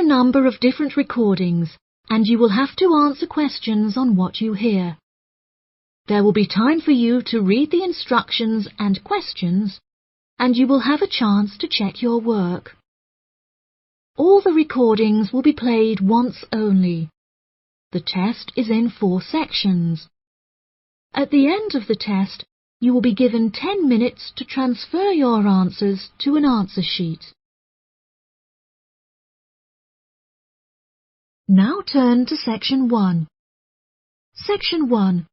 number of different recordings, and you will have to answer questions on what you hear. There will be time for you to read the instructions and questions, and you will have a chance to check your work. All the recordings will be played once only. The test is in 4 sections. At the end of the test, you will be given 10 minutes to transfer your answers to an answer sheet. Now turn to Section 1. Section 1.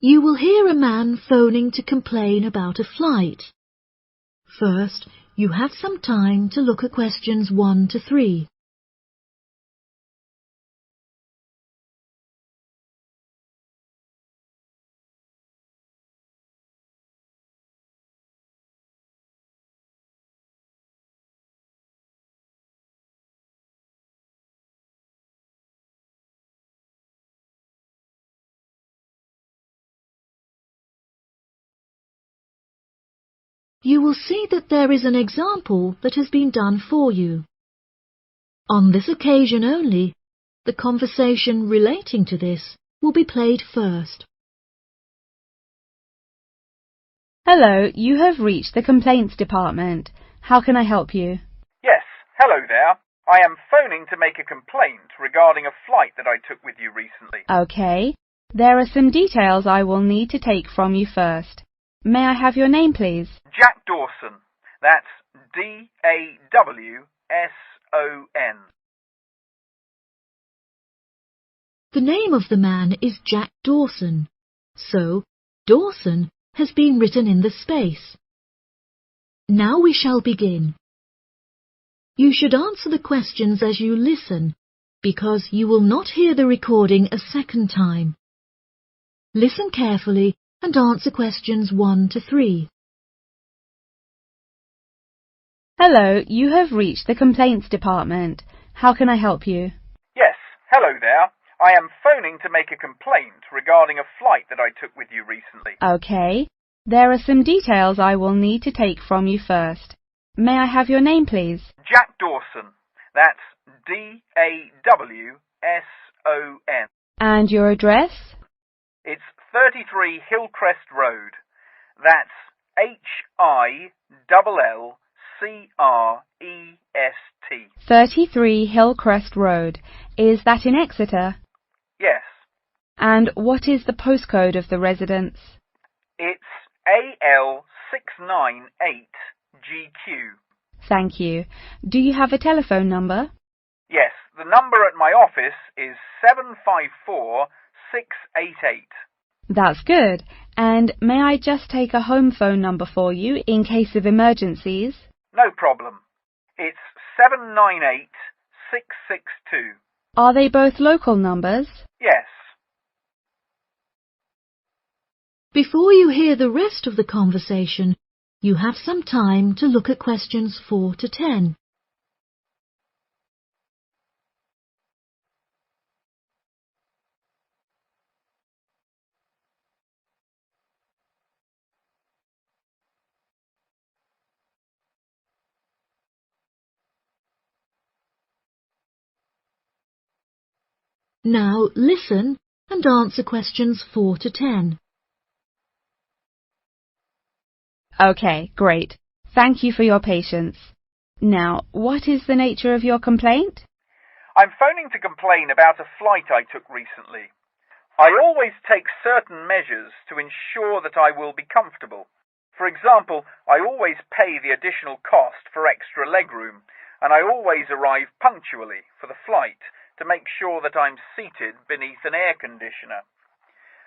You will hear a man phoning to complain about a flight. First, you have some time to look at questions 1 to 3. You will see that there is an example that has been done for you. On this occasion only, the conversation relating to this will be played first. Hello, you have reached the complaints department. How can I help you? Yes, hello there. I am phoning to make a complaint regarding a flight that I took with you recently. Okay. There are some details I will need to take from you first. May I have your name, please? Jack Dawson. That's D-A-W-S-O-N. The name of the man is Jack Dawson, so Dawson has been written in the space. Now we shall begin. You should answer the questions as you listen, because you will not hear the recording a second time. Listen carefully and answer questions 1 to 3. Hello, you have reached the complaints department. How can I help you? Yes, hello there. I am phoning to make a complaint regarding a flight that I took with you recently. Okay. There are some details I will need to take from you first. May I have your name, please? Jack Dawson. That's D-A-W-S-O-N. And your address? It's 33 Hillcrest Road. That's Hillcrest. 33 Hillcrest Road. Is that in Exeter? Yes. And what is the postcode of the residence? It's AL698GQ. Thank you. Do you have a telephone number? Yes, the number at my office is 754688. That's good. And may I just take a home phone number for you in case of emergencies? No problem. It's 798662. Are they both local numbers? Yes. Before you hear the rest of the conversation, you have some time to look at questions 4 to 10. Now listen and answer questions 4 to 10. Okay, great. Thank you for your patience. Now, what is the nature of your complaint? I'm phoning to complain about a flight I took recently. I always take certain measures to ensure that I will be comfortable. For example, I always pay the additional cost for extra legroom, and I always arrive punctually for the flight to make sure that I'm seated beneath an air conditioner.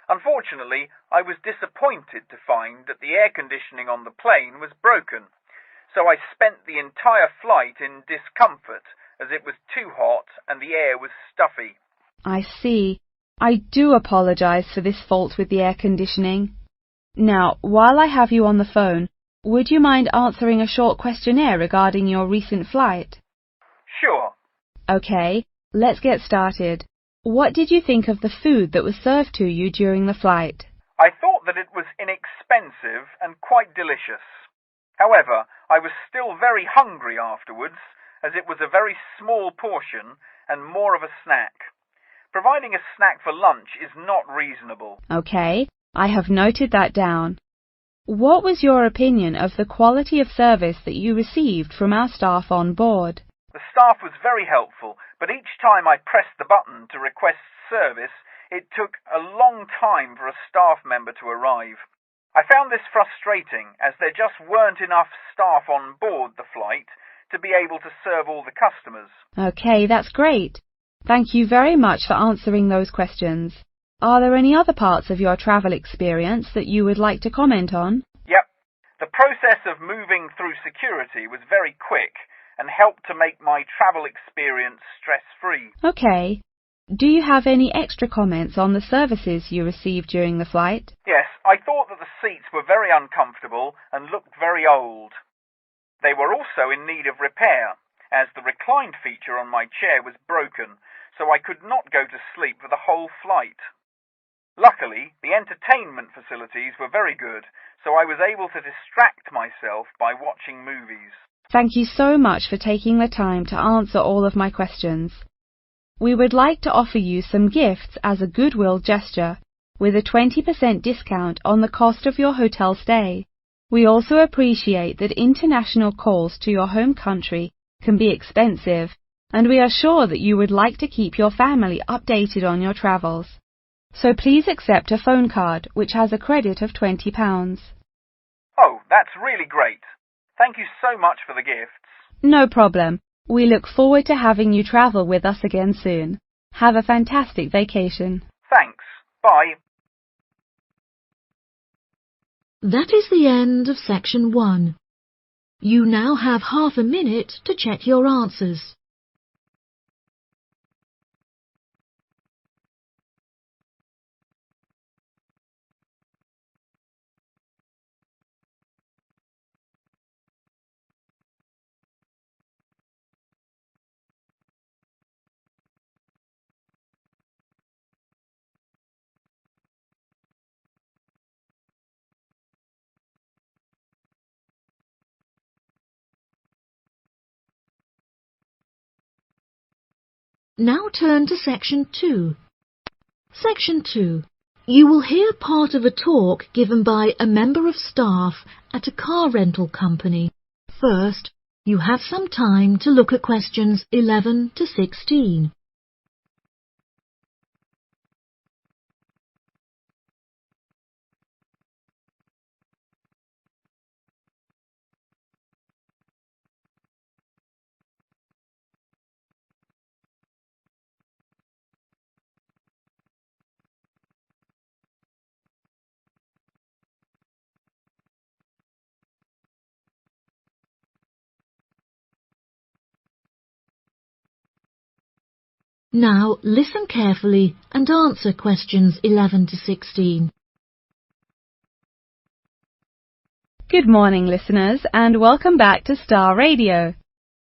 Unfortunately, I was disappointed to find that the air conditioning on the plane was broken, so I spent the entire flight in discomfort as it was too hot and the air was stuffy. I see. I do apologize for this fault with the air conditioning. Now, while I have you on the phone, would you mind answering a short questionnaire regarding your recent flight? Sure. Okay, let's get started. What did you think of the food that was served to you during the flight? I thought that it was inexpensive and quite delicious. However, I was still very hungry afterwards, as it was a very small portion and more of a snack. Providing a snack for lunch is not reasonable. Okay, I have noted that down. What was your opinion of the quality of service that you received from our staff on board? The staff was very helpful, but each time I pressed the button to request service, it took a long time for a staff member to arrive. I found this frustrating, as there just weren't enough staff on board the flight to be able to serve all the customers. Okay, that's great. Thank you very much for answering those questions. Are there any other parts of your travel experience that you would like to comment on? Yep. The process of moving through security was very quick and helped to make my travel experience stress-free. Okay. Do you have any extra comments on the services you received during the flight? Yes, I thought that the seats were very uncomfortable and looked very old. They were also in need of repair, as the reclined feature on my chair was broken, so I could not go to sleep for the whole flight. Luckily, the entertainment facilities were very good, so I was able to distract myself by watching movies. Thank you so much for taking the time to answer all of my questions. We would like to offer you some gifts as a goodwill gesture, with a 20% discount on the cost of your hotel stay. We also appreciate that international calls to your home country can be expensive, and we are sure that you would like to keep your family updated on your travels. So please accept a phone card which has a credit of £20. Oh, that's really great. Thank you so much for the gifts. No problem. We look forward to having you travel with us again soon. Have a fantastic vacation. Thanks. Bye. That is the end of section 1. You now have half a minute to check your answers. Now turn to section 2. Section 2. You will hear part of a talk given by a member of staff at a car rental company. First, you have some time to look at questions 11 to 16. Now listen carefully and answer questions 11 to 16. Good morning, listeners, and welcome back to Star Radio.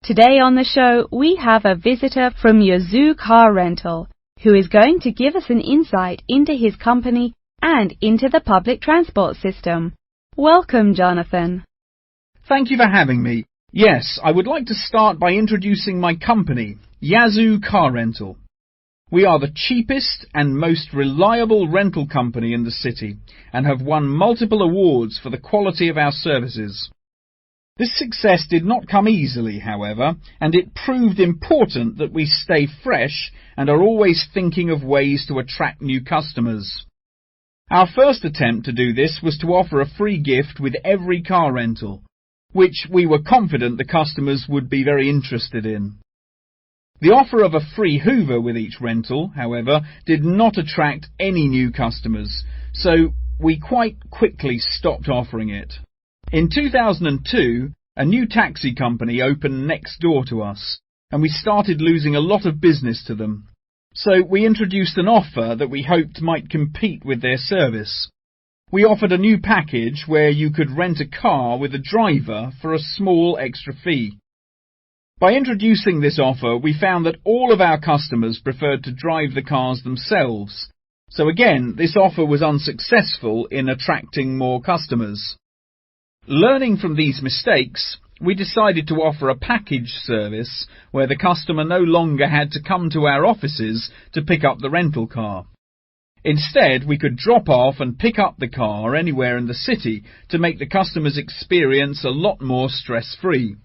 Today on the show, we have a visitor from Yazoo Car Rental, who is going to give us an insight into his company and into the public transport system. Welcome, Jonathan. Thank you for having me. Yes, I would like to start by introducing my company, Yazoo Car Rental. We are the cheapest and most reliable rental company in the city and have won multiple awards for the quality of our services. This success did not come easily, however, and it proved important that we stay fresh and are always thinking of ways to attract new customers. Our first attempt to do this was to offer a free gift with every car rental, which we were confident the customers would be very interested in. The offer of a free Hoover with each rental, however, did not attract any new customers, so we quite quickly stopped offering it. In 2002, a new taxi company opened next door to us, and we started losing a lot of business to them. So we introduced an offer that we hoped might compete with their service. We offered a new package where you could rent a car with a driver for a small extra fee. By introducing this offer, we found that all of our customers preferred to drive the cars themselves. So again, this offer was unsuccessful in attracting more customers. Learning from these mistakes, we decided to offer a package service where the customer no longer had to come to our offices to pick up the rental car. Instead, we could drop off and pick up the car anywhere in the city to make the customer's experience a lot more stress-free.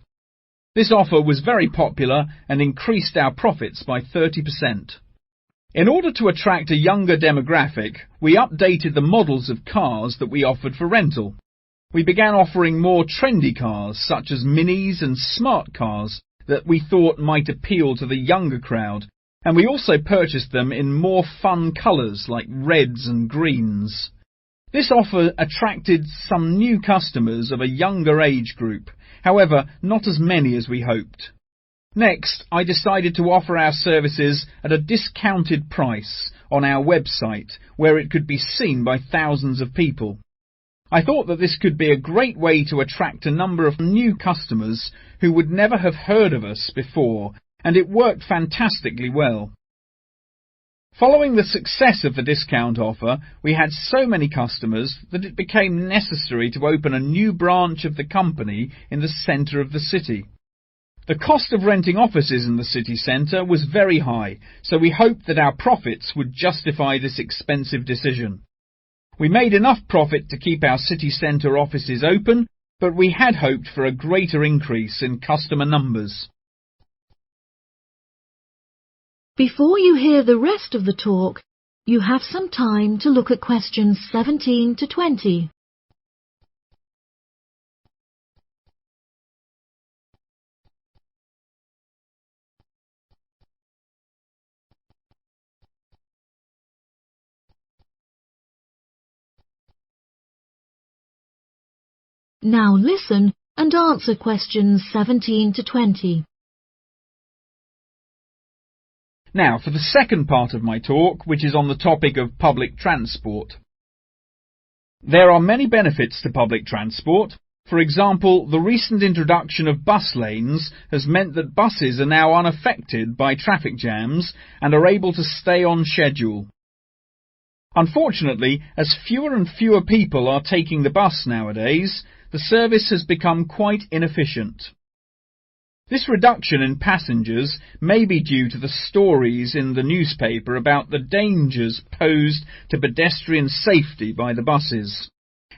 This offer was very popular and increased our profits by 30%. In order to attract a younger demographic, we updated the models of cars that we offered for rental. We began offering more trendy cars, such as minis and smart cars, that we thought might appeal to the younger crowd, and we also purchased them in more fun colours like reds and greens. This offer attracted some new customers of a younger age group, however, not as many as we hoped. Next, I decided to offer our services at a discounted price on our website, where it could be seen by thousands of people. I thought that this could be a great way to attract a number of new customers who would never have heard of us before, and it worked fantastically well. Following the success of the discount offer, we had so many customers that it became necessary to open a new branch of the company in the centre of the city. The cost of renting offices in the city centre was very high, so we hoped that our profits would justify this expensive decision. We made enough profit to keep our city centre offices open, but we had hoped for a greater increase in customer numbers. Before you hear the rest of the talk, you have some time to look at questions 17 to 20. Now listen and answer questions 17 to 20. Now, for the second part of my talk, which is on the topic of public transport. There are many benefits to public transport. For example, the recent introduction of bus lanes has meant that buses are now unaffected by traffic jams and are able to stay on schedule. Unfortunately, as fewer and fewer people are taking the bus nowadays, the service has become quite inefficient. This reduction in passengers may be due to the stories in the newspaper about the dangers posed to pedestrian safety by the buses.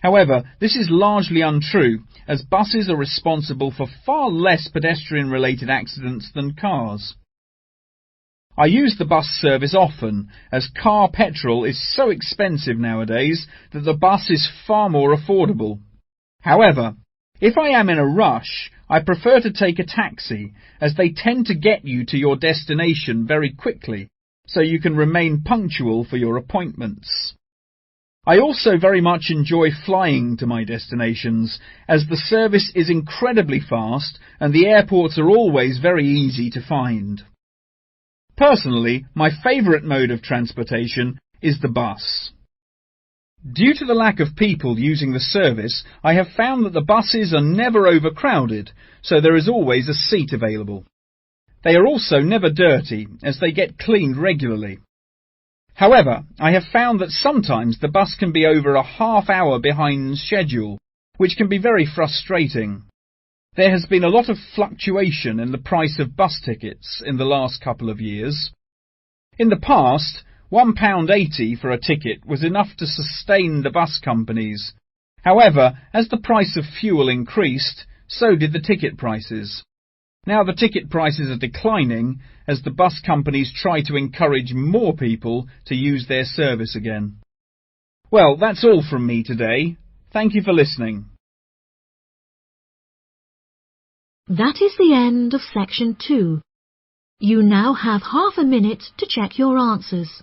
However, this is largely untrue, as buses are responsible for far less pedestrian-related accidents than cars. I use the bus service often, as car petrol is so expensive nowadays that the bus is far more affordable. However, if I am in a rush, I prefer to take a taxi, as they tend to get you to your destination very quickly, so you can remain punctual for your appointments. I also very much enjoy flying to my destinations, as the service is incredibly fast and the airports are always very easy to find. Personally, my favourite mode of transportation is the bus. Due to the lack of people using the service, I have found that the buses are never overcrowded, so there is always a seat available. They are also never dirty, as they get cleaned regularly. However, I have found that sometimes the bus can be over a half hour behind schedule, which can be very frustrating. There has been a lot of fluctuation in the price of bus tickets in the last couple of years. In the past, £1.80 for a ticket was enough to sustain the bus companies. However, as the price of fuel increased, so did the ticket prices. Now the ticket prices are declining as the bus companies try to encourage more people to use their service again. Well, that's all from me today. Thank you for listening. That is the end of section 2. You now have half a minute to check your answers.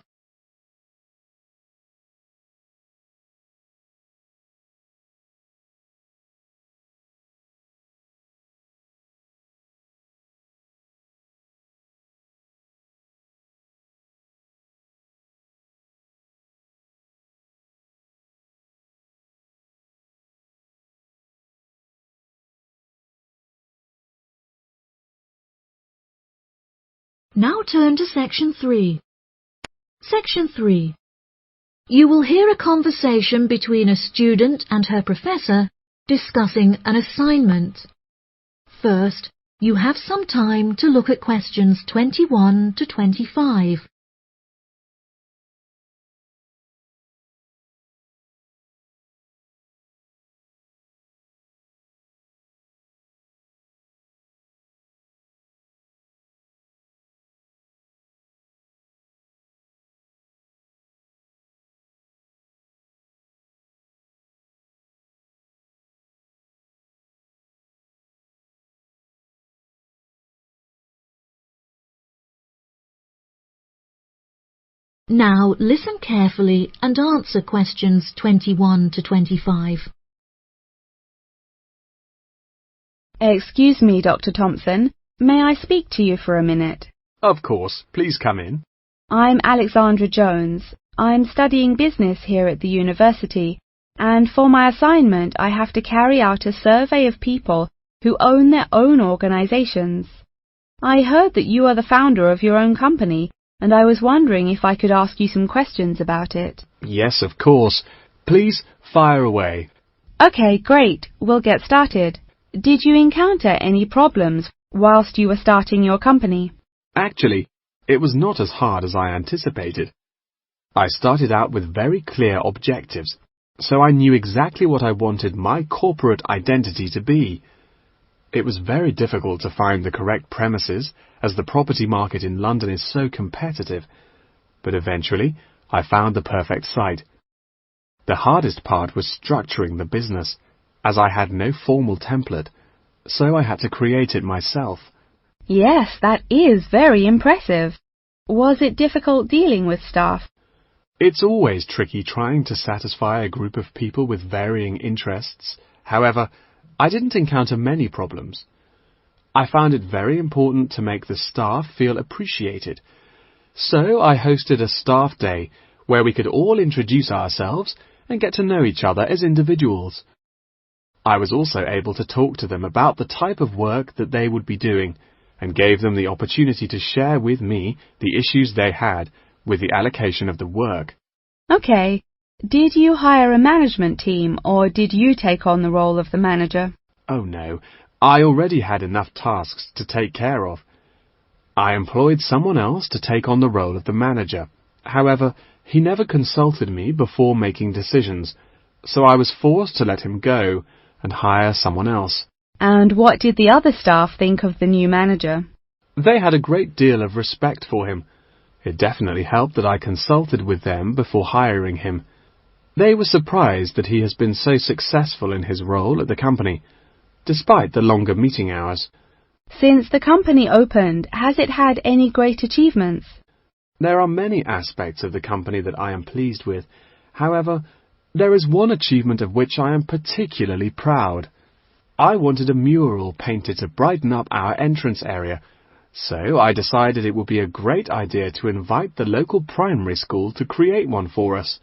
Now turn to section 3. Section 3. You will hear a conversation between a student and her professor discussing an assignment. First, you have some time to look at questions 21 to 25. Now listen carefully and answer questions 21 to 25. Excuse me, Dr. Thompson. May I speak to you for a minute? Of course. Please come in. I'm Alexandra Jones. I'm studying business here at the university, and for my assignment I have to carry out a survey of people who own their own organizations. I heard that you are the founder of your own company, and I was wondering if I could ask you some questions about it. Yes, of course. Please fire away. Okay, great. We'll get started. Did you encounter any problems whilst you were starting your company? Actually, it was not as hard as I anticipated. I started out with very clear objectives, so I knew exactly what I wanted my corporate identity to be. It was very difficult to find the correct premises, as the property market in London is so competitive, but eventually I found the perfect site. The hardest part was structuring the business, as I had no formal template, so I had to create it myself. Yes, that is very impressive. Was it difficult dealing with staff? It's always tricky trying to satisfy a group of people with varying interests. However, I didn't encounter many problems. I found it very important to make the staff feel appreciated. So I hosted a staff day where we could all introduce ourselves and get to know each other as individuals. I was also able to talk to them about the type of work that they would be doing and gave them the opportunity to share with me the issues they had with the allocation of the work. Okay. Did you hire a management team, or did you take on the role of the manager? Oh no, I already had enough tasks to take care of. I employed someone else to take on the role of the manager. However, he never consulted me before making decisions, so I was forced to let him go and hire someone else. And what did the other staff think of the new manager? They had a great deal of respect for him. It definitely helped that I consulted with them before hiring him. They were surprised that he has been so successful in his role at the company, despite the longer meeting hours. Since the company opened, has it had any great achievements? There are many aspects of the company that I am pleased with. However, there is one achievement of which I am particularly proud. I wanted a mural painted to brighten up our entrance area, so I decided it would be a great idea to invite the local primary school to create one for us.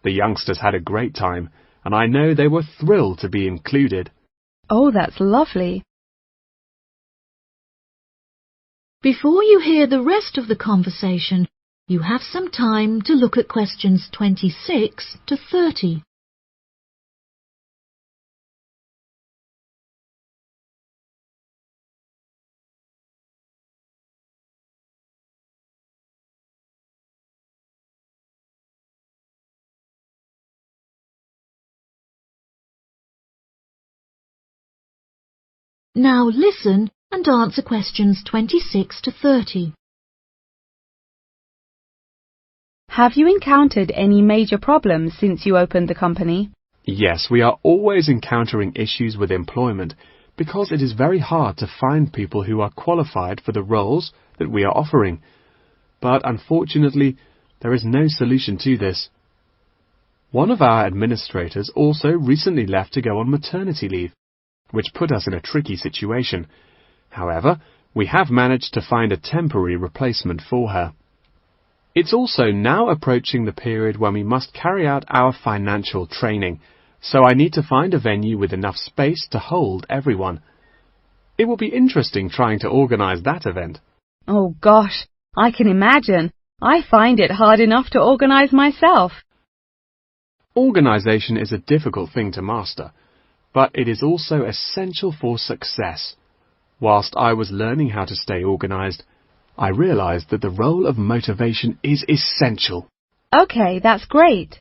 The youngsters had a great time, and I know they were thrilled to be included. Oh, that's lovely. Before you hear the rest of the conversation, you have some time to look at questions 26 to 30. Now listen and answer questions 26 to 30. Have you encountered any major problems since you opened the company? Yes, we are always encountering issues with employment because it is very hard to find people who are qualified for the roles that we are offering. But unfortunately, there is no solution to this. One of our administrators also recently left to go on maternity leave, which put us in a tricky situation. However, we have managed to find a temporary replacement for her. It's also now approaching the period when we must carry out our financial training, so I need to find a venue with enough space to hold everyone. It will be interesting trying to organize that event. Oh gosh, I can imagine. I find it hard enough to organize myself. Organization is a difficult thing to master, but it is also essential for success. Whilst I was learning how to stay organised, I realised that the role of motivation is essential. Okay, that's great.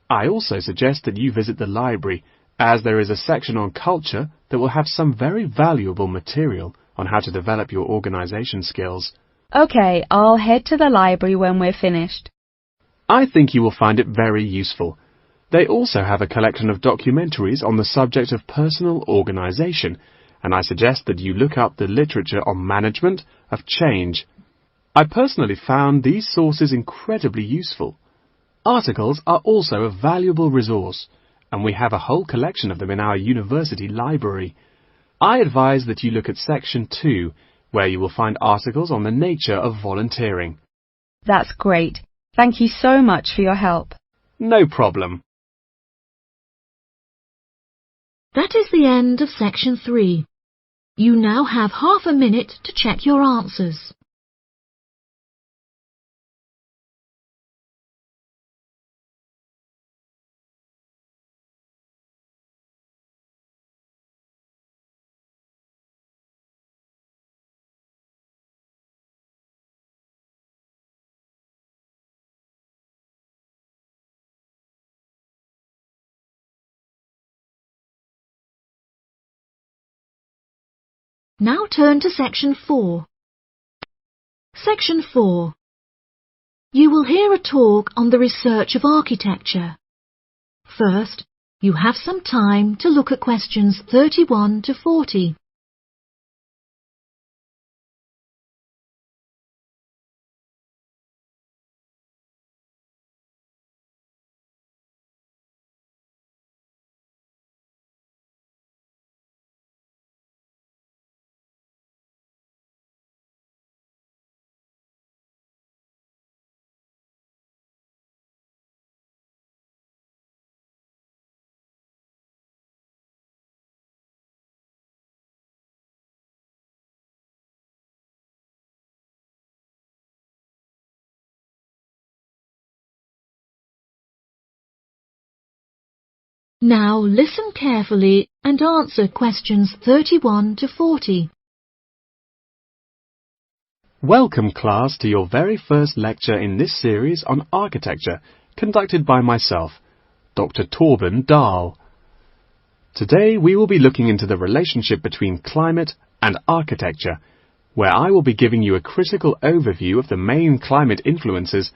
I also suggest that you visit the library, as there is a section on culture that will have some very valuable material on how to develop your organisation skills. Okay, I'll head to the library when we're finished. I think you will find it very useful. They also have a collection of documentaries on the subject of personal organisation, and I suggest that you look up the literature on management of change. I personally found these sources incredibly useful. Articles are also a valuable resource, and we have a whole collection of them in our university library. I advise that you look at Section 2, where you will find articles on the nature of volunteering. That's great. Thank you so much for your help. No problem. That is the end of Section 3. You now have half a minute to check your answers. Now turn to Section 4. Section 4. You will hear a talk on the research of architecture. First, you have some time to look at questions 31 to 40. Now listen carefully and answer questions 31 to 40. Welcome, class, to your very first lecture in this series on architecture, conducted by myself, Dr. Torben Dahl. Today we will be looking into the relationship between climate and architecture, where I will be giving you a critical overview of the main climate influences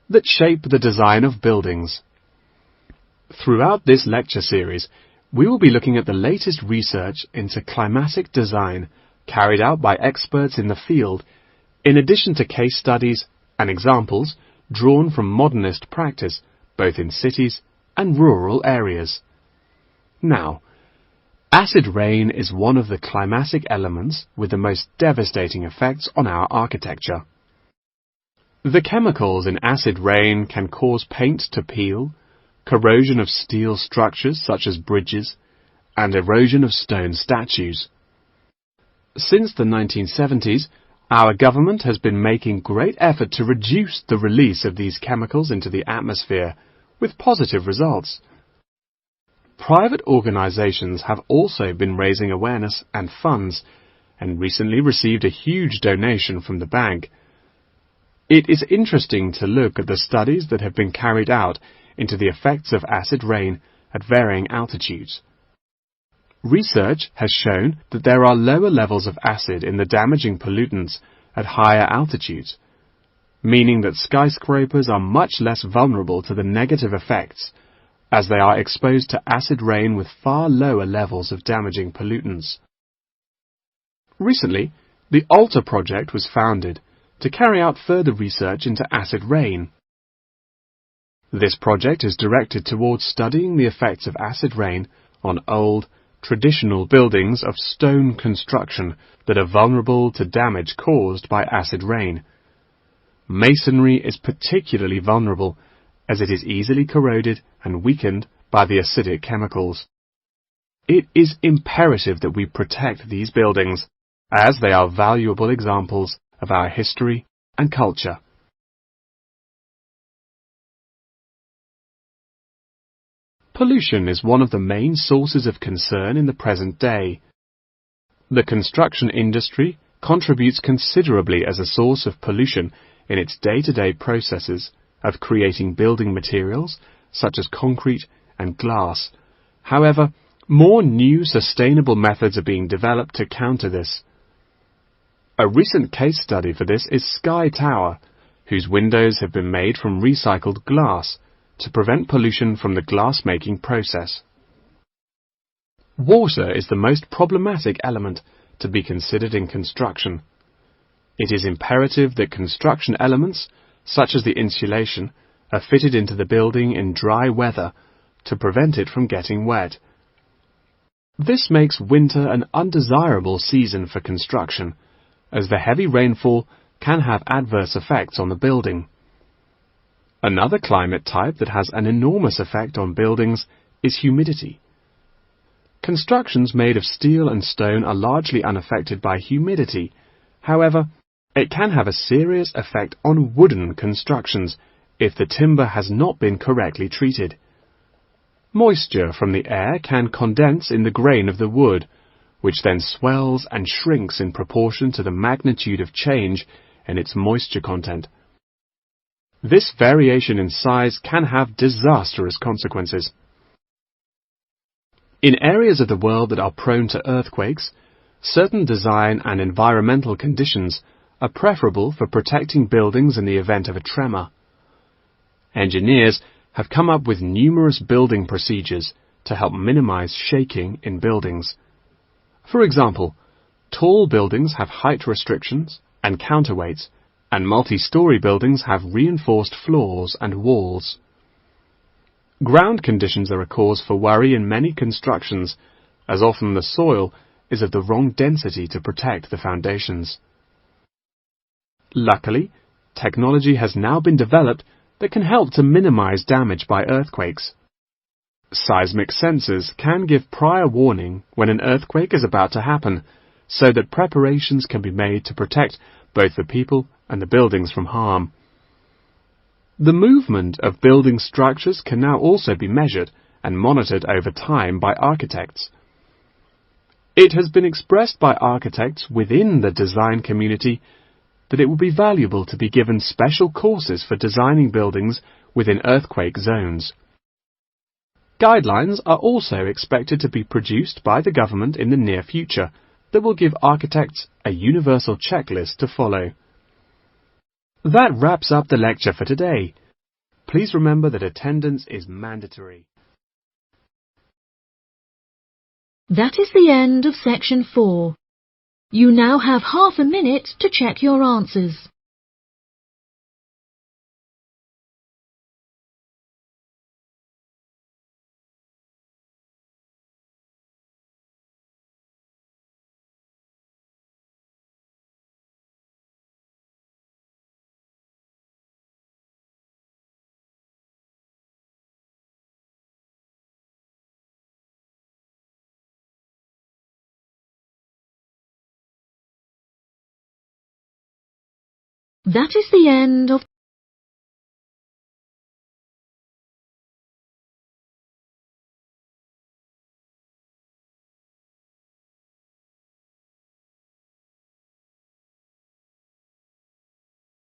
that shape the design of buildings. Throughout this lecture series, we will be looking at the latest research into climatic design carried out by experts in the field, in addition to case studies and examples drawn from modernist practice, both in cities and rural areas. Now, acid rain is one of the climatic elements with the most devastating effects on our architecture. The chemicals in acid rain can cause paint to peel, corrosion of steel structures such as bridges, and erosion of stone statues. Since the 1970s, our government has been making great effort to reduce the release of these chemicals into the atmosphere, with positive results. Private organisations have also been raising awareness and funds, and recently received a huge donation from the bank. It is interesting to look at the studies that have been carried out into the effects of acid rain at varying altitudes. Research has shown that there are lower levels of acid in the damaging pollutants at higher altitudes, meaning that skyscrapers are much less vulnerable to the negative effects, as they are exposed to acid rain with far lower levels of damaging pollutants. Recently, the ALTA project was founded to carry out further research into acid rain. This project is directed towards studying the effects of acid rain on old, traditional buildings of stone construction that are vulnerable to damage caused by acid rain. Masonry is particularly vulnerable, as it is easily corroded and weakened by the acidic chemicals. It is imperative that we protect these buildings, as they are valuable examples of our history and culture. Pollution is one of the main sources of concern in the present day. The construction industry contributes considerably as a source of pollution in its day-to-day processes of creating building materials such as concrete and glass. However, more new sustainable methods are being developed to counter this. A recent case study for this is Sky Tower, whose windows have been made from recycled glass to prevent pollution from the glass-making process. Water is the most problematic element to be considered in construction. It is imperative that construction elements, such as the insulation, are fitted into the building in dry weather to prevent it from getting wet. This makes winter an undesirable season for construction, as the heavy rainfall can have adverse effects on the building. Another climate type that has an enormous effect on buildings is humidity. Constructions made of steel and stone are largely unaffected by humidity. However, it can have a serious effect on wooden constructions if the timber has not been correctly treated. Moisture from the air can condense in the grain of the wood, which then swells and shrinks in proportion to the magnitude of change in its moisture content. This variation in size can have disastrous consequences. In areas of the world that are prone to earthquakes, certain design and environmental conditions are preferable for protecting buildings in the event of a tremor. Engineers have come up with numerous building procedures to help minimize shaking in buildings. For example, tall buildings have height restrictions and counterweights, and multi-story buildings have reinforced floors and walls. Ground conditions are a cause for worry in many constructions, as often the soil is of the wrong density to protect the foundations. Luckily, technology has now been developed that can help to minimize damage by earthquakes. Seismic sensors can give prior warning when an earthquake is about to happen, so that preparations can be made to protect both the people and the buildings from harm. The movement of building structures can now also be measured and monitored over time by architects. It has been expressed by architects within the design community that it would be valuable to be given special courses for designing buildings within earthquake zones. Guidelines are also expected to be produced by the government in the near future that will give architects a universal checklist to follow. That wraps up the lecture for today. Please remember that attendance is mandatory. That is the end of section 4. You now have half a minute to check your answers. That is the end of